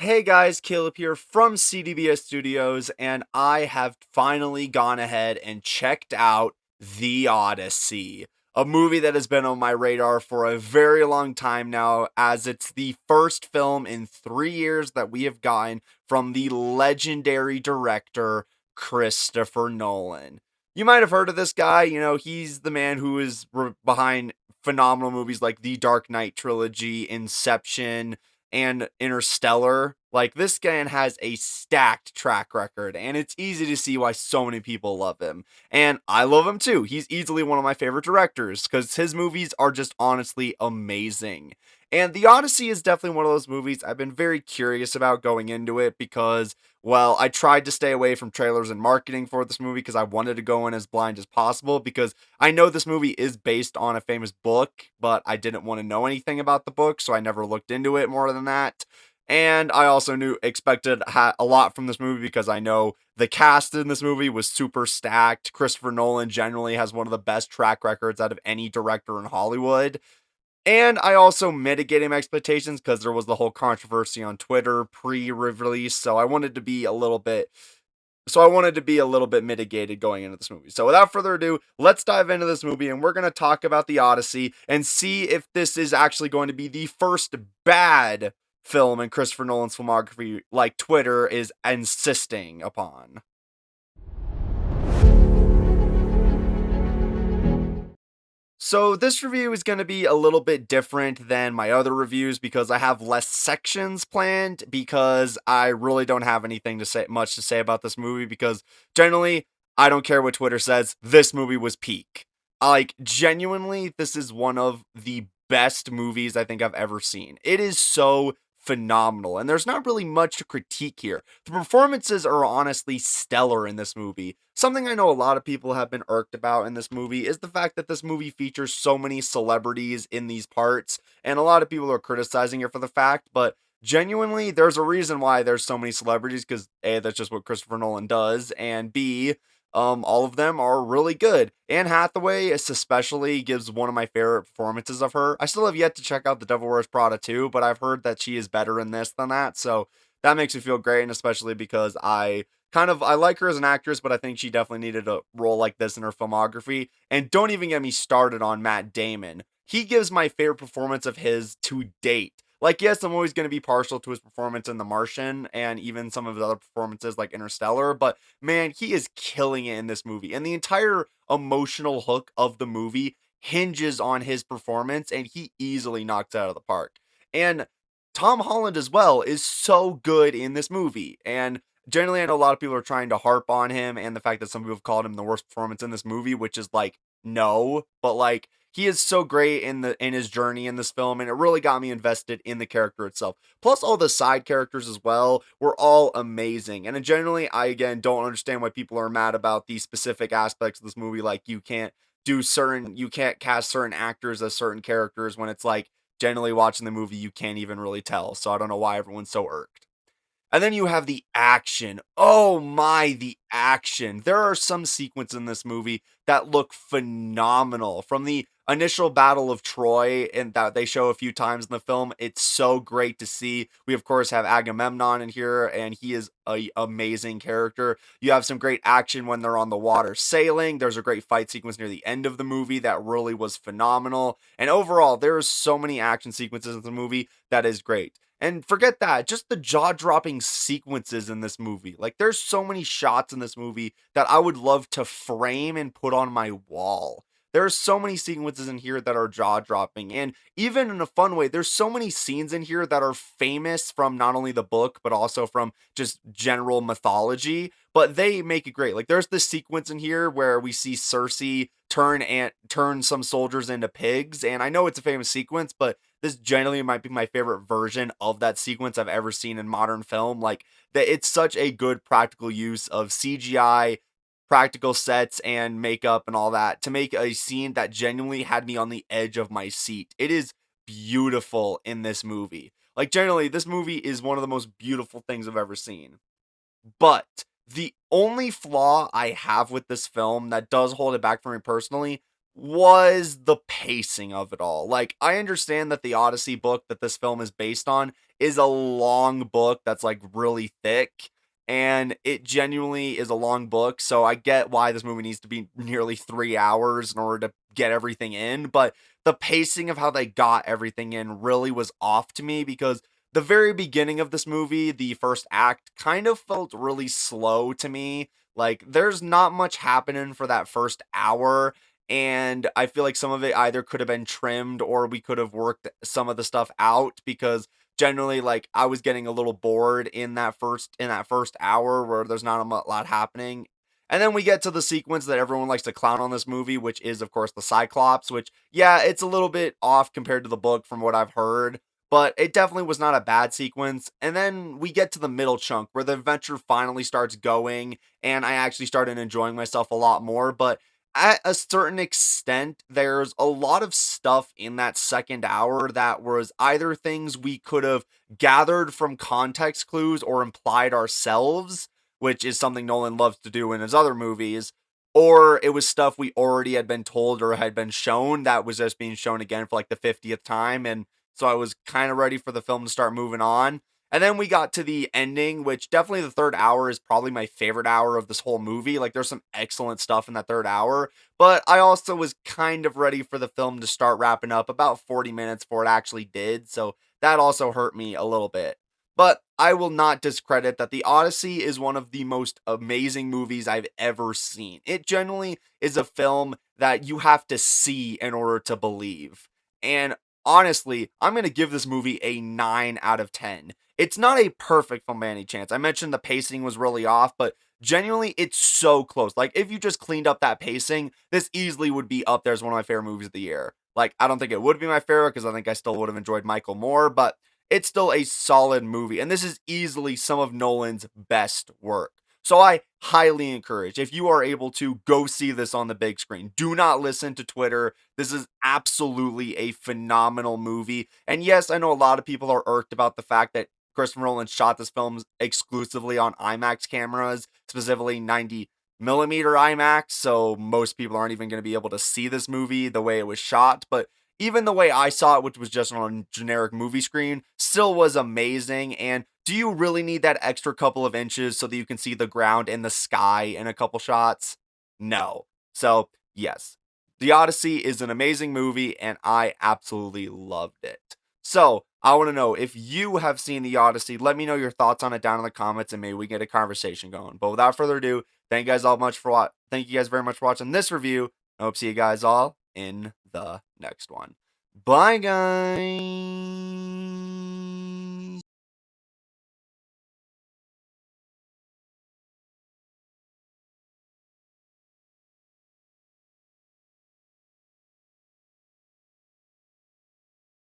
Hey guys, Caleb here from CDBS Studios, and I have finally gone ahead and checked out The Odyssey, a movie that has been on my radar for a very long time now, as it's the first film in 3 years that we have gotten from the legendary director Christopher Nolan. You might have heard of this guy, he's the man who is behind phenomenal movies like the Dark Knight trilogy, Inception, and Interstellar. Like, this guy has a stacked track record, and it's easy to see why so many people love him. And I love him too. He's easily one of my favorite directors because his movies are just honestly amazing. And The Odyssey is definitely one of those movies I've been very curious about going into it because, well, I tried to stay away from trailers and marketing for this movie because I wanted to go in as blind as possible because I know this movie is based on a famous book, but I didn't want to know anything about the book, so I never looked into it more than that. And I also expected a lot from this movie because I know the cast in this movie was super stacked. Christopher Nolan generally has one of the best track records out of any director in Hollywood. And I also mitigated my expectations because there was the whole controversy on Twitter pre-release, so I wanted to be a little bit mitigated going into this movie. So without further ado, let's dive into this movie and we're going to talk about The Odyssey and see if this is actually going to be the first bad film in Christopher Nolan's filmography like Twitter is insisting upon. So this review is going to be a little bit different than my other reviews because I have less sections planned because I really don't have anything to say much to say about this movie because generally I don't care what Twitter says. This movie was peak. Like, genuinely, this is one of the best movies I think I've ever seen. It is so phenomenal, and there's not really much to critique here. The performances are honestly stellar in this movie. Something I know a lot of people have been irked about in this movie is the fact that this movie features so many celebrities in these parts, and a lot of people are criticizing it for the fact, but genuinely, there's a reason why there's so many celebrities, because A, that's just what Christopher Nolan does, and B, all of them are really good. Anne Hathaway especially gives one of my favorite performances of her. I still have yet to check out The Devil Wears Prada 2, but I've heard that she is better in this than that, so that makes me feel great, and especially because I like her as an actress, but I think she definitely needed a role like this in her filmography. And don't even get me started on Matt Damon. He gives my favorite performance of his to date. Like, yes, I'm always going to be partial to his performance in The Martian and even some of his other performances like Interstellar, but man, he is killing it in this movie. And the entire emotional hook of the movie hinges on his performance, and he easily knocks it out of the park. And Tom Holland as well is so good in this movie. And generally, I know a lot of people are trying to harp on him and the fact that some people have called him the worst performance in this movie, which is like, no, but like, he is so great in his journey in this film, and it really got me invested in the character itself. Plus, all the side characters as well were all amazing. And generally, I again don't understand why people are mad about these specific aspects of this movie, like you can't cast certain actors as certain characters when it's like generally watching the movie you can't even really tell. So I don't know why everyone's so irked. And then you have the action. Oh my, the action. There are some sequences in this movie that look phenomenal. From the initial Battle of Troy, and that they show a few times in the film, it's so great to see. We, of course, have Agamemnon in here, and he is an amazing character. You have some great action when they're on the water sailing. There's a great fight sequence near the end of the movie that really was phenomenal. And overall, there are so many action sequences in the movie that is great. And forget that, just the jaw dropping sequences in this movie. Like, there's so many shots in this movie that I would love to frame and put on my wall. There are so many sequences in here that are jaw dropping. And even in a fun way, there's so many scenes in here that are famous from not only the book, but also from just general mythology. But they make it great. Like, there's this sequence in here where we see Cersei turn some soldiers into pigs. And I know it's a famous sequence, but this generally might be my favorite version of that sequence I've ever seen in modern film. Like, that it's such a good practical use of CGI, practical sets, and makeup and all that to make a scene that genuinely had me on the edge of my seat. It is beautiful in this movie. Like, generally, this movie is one of the most beautiful things I've ever seen. But the only flaw I have with this film that does hold it back for me personally was the pacing of it all. Like, I understand that the Odyssey book that this film is based on is a long book that's like really thick. And it genuinely is a long book. So I get why this movie needs to be nearly 3 hours in order to get everything in. But the pacing of how they got everything in really was off to me because the very beginning of this movie, the first act, kind of felt really slow to me. Like, there's not much happening for that first hour. And I feel like some of it either could have been trimmed or we could have worked some of the stuff out because generally, like, I was getting a little bored in that first hour where there's not lot happening. And then we get to the sequence that everyone likes to clown on this movie, which is of course the Cyclops, which yeah, it's a little bit off compared to the book from what I've heard, but it definitely was not a bad sequence. And then we get to the middle chunk where the adventure finally starts going and I actually started enjoying myself a lot more, but at a certain extent, there's a lot of stuff in that second hour that was either things we could have gathered from context clues or implied ourselves, which is something Nolan loves to do in his other movies, or it was stuff we already had been told or had been shown that was just being shown again for like the 50th time. And so I was kind of ready for the film to start moving on. And then we got to the ending, which definitely the third hour is probably my favorite hour of this whole movie. Like, there's some excellent stuff in that third hour, but I also was kind of ready for the film to start wrapping up about 40 minutes before it actually did. So that also hurt me a little bit. But I will not discredit that The Odyssey is one of the most amazing movies I've ever seen. It generally is a film that you have to see in order to believe. And honestly, I'm going to give this movie a 9 out of 10. It's not a perfect film by any chance. I mentioned the pacing was really off, but genuinely, it's so close. Like, if you just cleaned up that pacing, this easily would be up there as one of my favorite movies of the year. Like, I don't think it would be my favorite because I think I still would have enjoyed Michael more, but it's still a solid movie. And this is easily some of Nolan's best work. So I highly encourage, if you are able to, go see this on the big screen. Do not listen to Twitter. This is absolutely a phenomenal movie. And yes, I know a lot of people are irked about the fact that Christopher Nolan shot this film exclusively on IMAX cameras, specifically 90 millimeter IMAX. So most people aren't even going to be able to see this movie the way it was shot. But even the way I saw it, which was just on a generic movie screen, still was amazing. And do you really need that extra couple of inches so that you can see the ground and the sky in a couple shots? No. So, yes, The Odyssey is an amazing movie, and I absolutely loved it. So, I want to know if you have seen The Odyssey. Let me know your thoughts on it down in the comments, and maybe we get a conversation going. But without further ado, thank you guys very much for watching this review. I hope to see you guys all in the next one. Bye, guys.